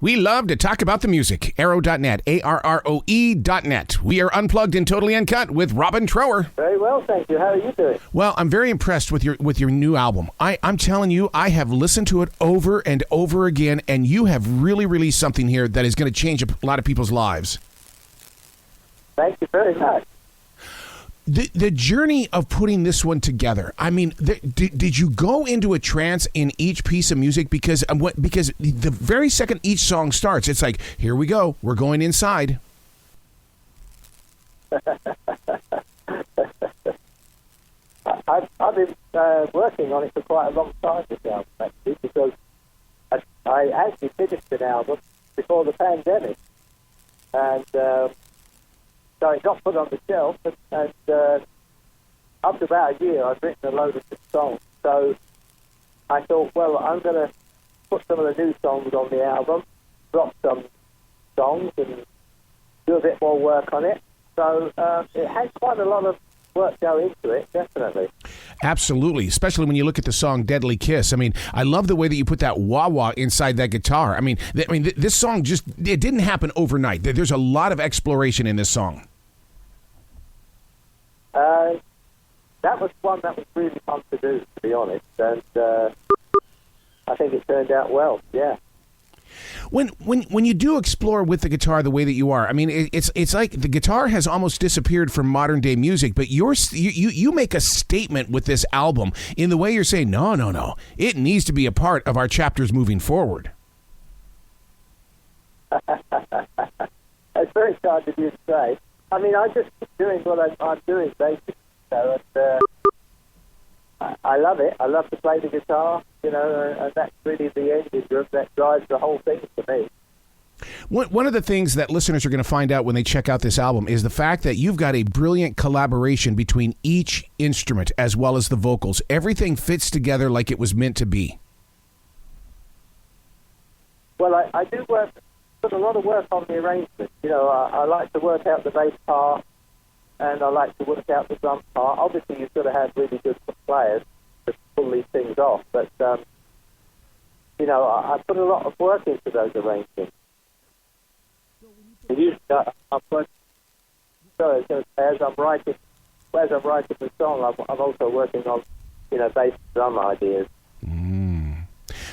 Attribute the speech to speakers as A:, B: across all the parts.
A: We love to talk about the music. Arrow.net, ARROE.net. We are unplugged and totally uncut with Robin Trower.
B: Very well, thank you. How are you doing?
A: Well, I'm very impressed with your new album. I'm telling you, I have listened to it over and over again, and you have really released something here that is going to change a lot of people's lives.
B: Thank you very much.
A: The journey of putting this one together, I mean, did you go into a trance in each piece of music? Because the very second each song starts, it's like, here we go, we're going inside.
B: I've been working on it for quite a long time, this album, actually, because I actually finished an album before the pandemic, and so it got put on the shelf, and after about a year, I'd written a load of new songs. So I thought, well, I'm going to put some of the new songs on the album, drop some songs, and do a bit more work on it. So it has quite a lot of work go into it, definitely.
A: Absolutely, especially when you look at the song "Deadly Kiss." I mean, I love the way that you put that wah-wah inside that guitar. I mean, this song it didn't happen overnight. There's a lot of exploration in this song.
B: That was one that was really fun to do, to be honest, and I think it turned out well. Yeah.
A: When you do explore with the guitar the way that you are, I mean, it's like the guitar has almost disappeared from modern day music, but you make a statement with this album in the way you're saying, no, it needs to be a part of our chapters moving forward.
B: It's very hard of you to say. I mean, I just keep doing what I'm doing, basically. So, and, I love it. I love to play the guitar, and that's really the engine room that drives the whole thing for me.
A: One of the things that listeners are going to find out when they check out this album is the fact that you've got a brilliant collaboration between each instrument as well as the vocals. Everything fits together like it was meant to be.
B: Well, I do put a lot of work on the arrangement. I like to work out the bass part, and I like to work out the drum part. Obviously, you've got to have really good players to pull these things off, but, I put a lot of work into those arrangements. And usually, I'm working, as I'm writing the song, I'm also working on, bass drum ideas.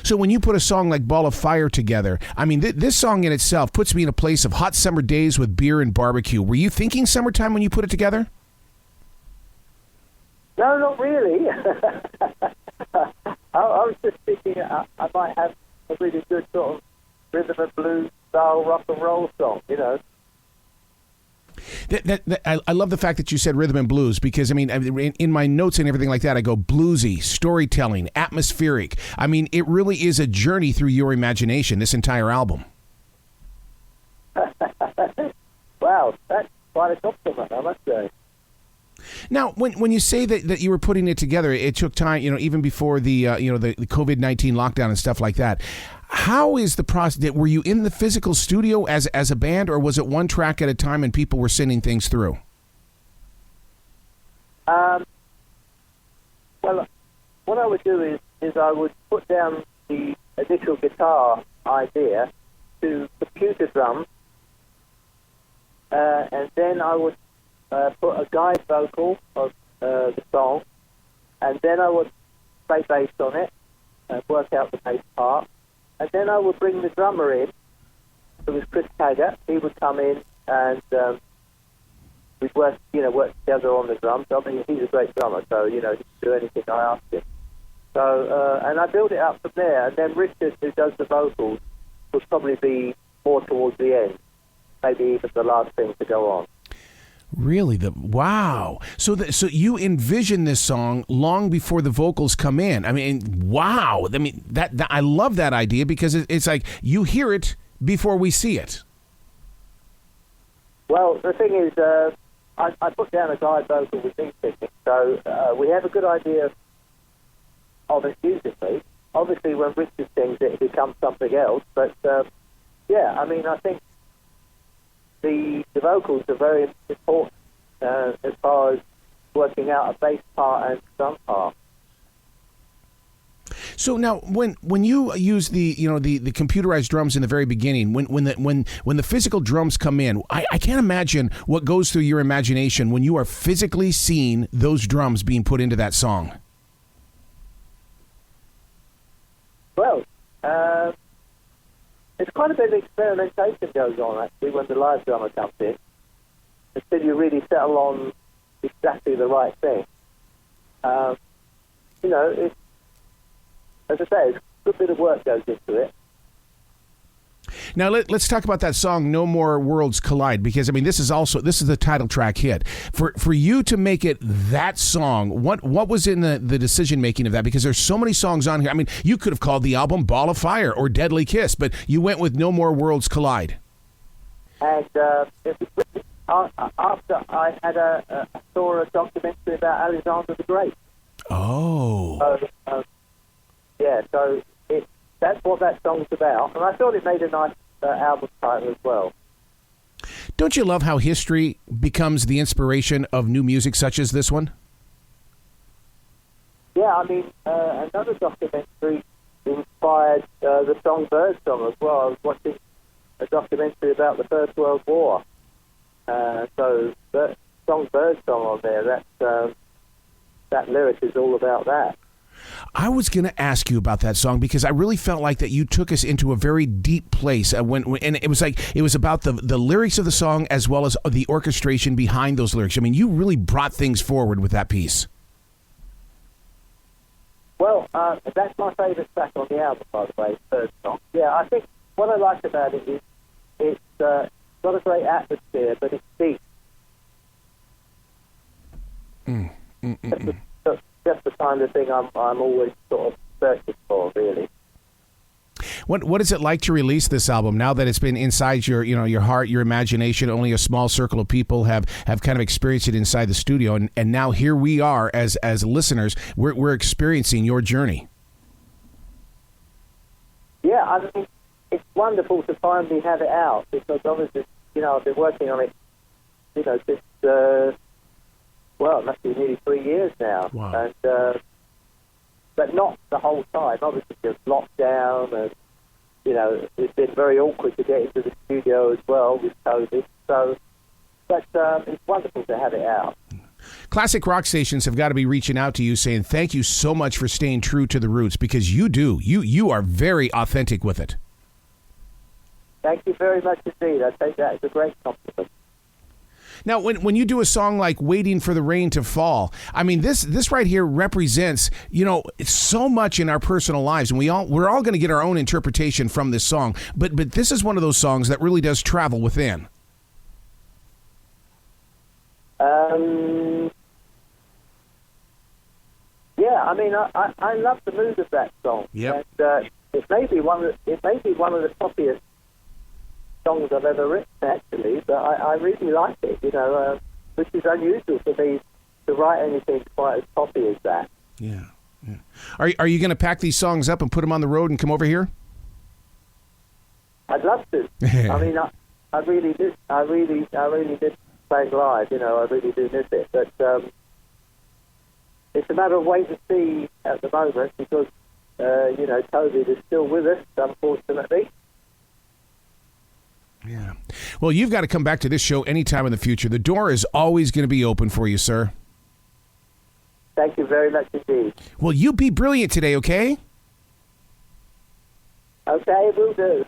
A: So when you put a song like Ball of Fire together, I mean, this song in itself puts me in a place of hot summer days with beer and barbecue. Were you thinking summertime when you put it together?
B: No, not really. I was just thinking I might have a really good sort of rhythm and blues style rock and roll song,
A: I love the fact that you said rhythm and blues because, I mean, in my notes and everything like that, I go bluesy, storytelling, atmospheric. I mean, it really is a journey through your imagination, this entire album.
B: Wow, that's quite a compliment, I must say.
A: Now, when you say that you were putting it together, it took time, even before the COVID-19 lockdown and stuff like that. How is the process? Were you in the physical studio as a band, or was it one track at a time and people were sending things through?
B: Well, what I would do is I would put down the initial guitar idea to computer drums, and then I would put a guide vocal of the song, and then I would play bass on it and work out the bass part. And then I would bring the drummer in. It was Chris Taggart. He would come in and we'd work together on the drums. I mean, he's a great drummer, so he can do anything I ask him. So and I build it up from there. And then Richard, who does the vocals, would probably be more towards the end, maybe even the last thing to go on.
A: Really? Wow. So you envision this song long before the vocals come in. I mean, wow. I mean, that I love that idea because it's like you hear it before we see it.
B: Well, the thing is, I put down a guide vocal with me singing, so we have a good idea of it musically. Obviously, when Richard sings it becomes something else. But, I mean, I think the vocals are very important as far as working out a bass part and drum part.
A: So now, when you use the the computerized drums in the very beginning, when the physical drums come in, I can't imagine what goes through your imagination when you are physically seeing those drums being put into that song.
B: Well, it's quite a bit of experimentation goes on actually when the live drummer comes in, until you really settle on exactly the right thing. It's, as I say, it's a good bit of work goes into it.
A: Now let's talk about that song "No More Worlds Collide," because I mean this is the title track hit. For you to make it that song, what was in the decision making of that? Because there's so many songs on here. I mean, you could have called the album "Ball of Fire" or "Deadly Kiss," but you went with "No More Worlds Collide."
B: And it was after I had saw a documentary about Alexander the Great.
A: Oh.
B: So that's what that song's about, and I thought it made a nice album title as well.
A: Don't you love how history becomes the inspiration of new music such as this one?
B: Yeah, I mean, another documentary inspired the song Birdsong as well. I was watching a documentary about the First World War. So the song Birdsong on there, that lyric is all about that.
A: I was going to ask you about that song because I really felt like that you took us into a very deep place and it was about the lyrics of the song as well as the orchestration behind those lyrics. I mean, you really brought things forward with that piece.
B: Well, that's my favourite track on the album, by the way, Birdsong. Yeah, I think what I like about it is it's got a great atmosphere, but it's deep. Just the kind of thing I'm always sort of searching for, really.
A: What is it like to release this album now that it's been inside your heart, your imagination? Only a small circle of people have kind of experienced it inside the studio, and now here we are as listeners. We're experiencing your journey. Yeah,
B: I mean, it's wonderful to finally have it out because obviously, I've been working on it, since. Well, it must be nearly 3 years now.
A: Wow.
B: And but not the whole time. Obviously, there's lockdown, and it's been very awkward to get into the studio as well with COVID. So, but it's wonderful to have it out.
A: Classic rock stations have got to be reaching out to you, saying thank you so much for staying true to the roots because you do. You are very authentic with it.
B: Thank you very much indeed. I take that as a great compliment.
A: Now, when you do a song like "Waiting for the Rain to Fall," I mean, this right here represents, so much in our personal lives, and we're all going to get our own interpretation from this song. But this is one of those songs that really does travel within.
B: Yeah, I mean, I love the mood of that song.
A: Yep.
B: And it may be one of the poppiest songs I've ever written, actually, but I really like it, which is unusual for me to write anything quite as poppy as that.
A: Yeah. Are you going to pack these songs up and put them on the road and come over here?
B: I'd love to. I mean, I really did. I really did play live. I really do miss it, but it's a matter of wait and see at the moment because COVID is still with us, unfortunately.
A: Yeah. Well, you've got to come back to this show anytime in the future. The door is always going to be open for you, sir.
B: Thank you very much indeed.
A: Well, you be brilliant today, okay?
B: Okay, will do.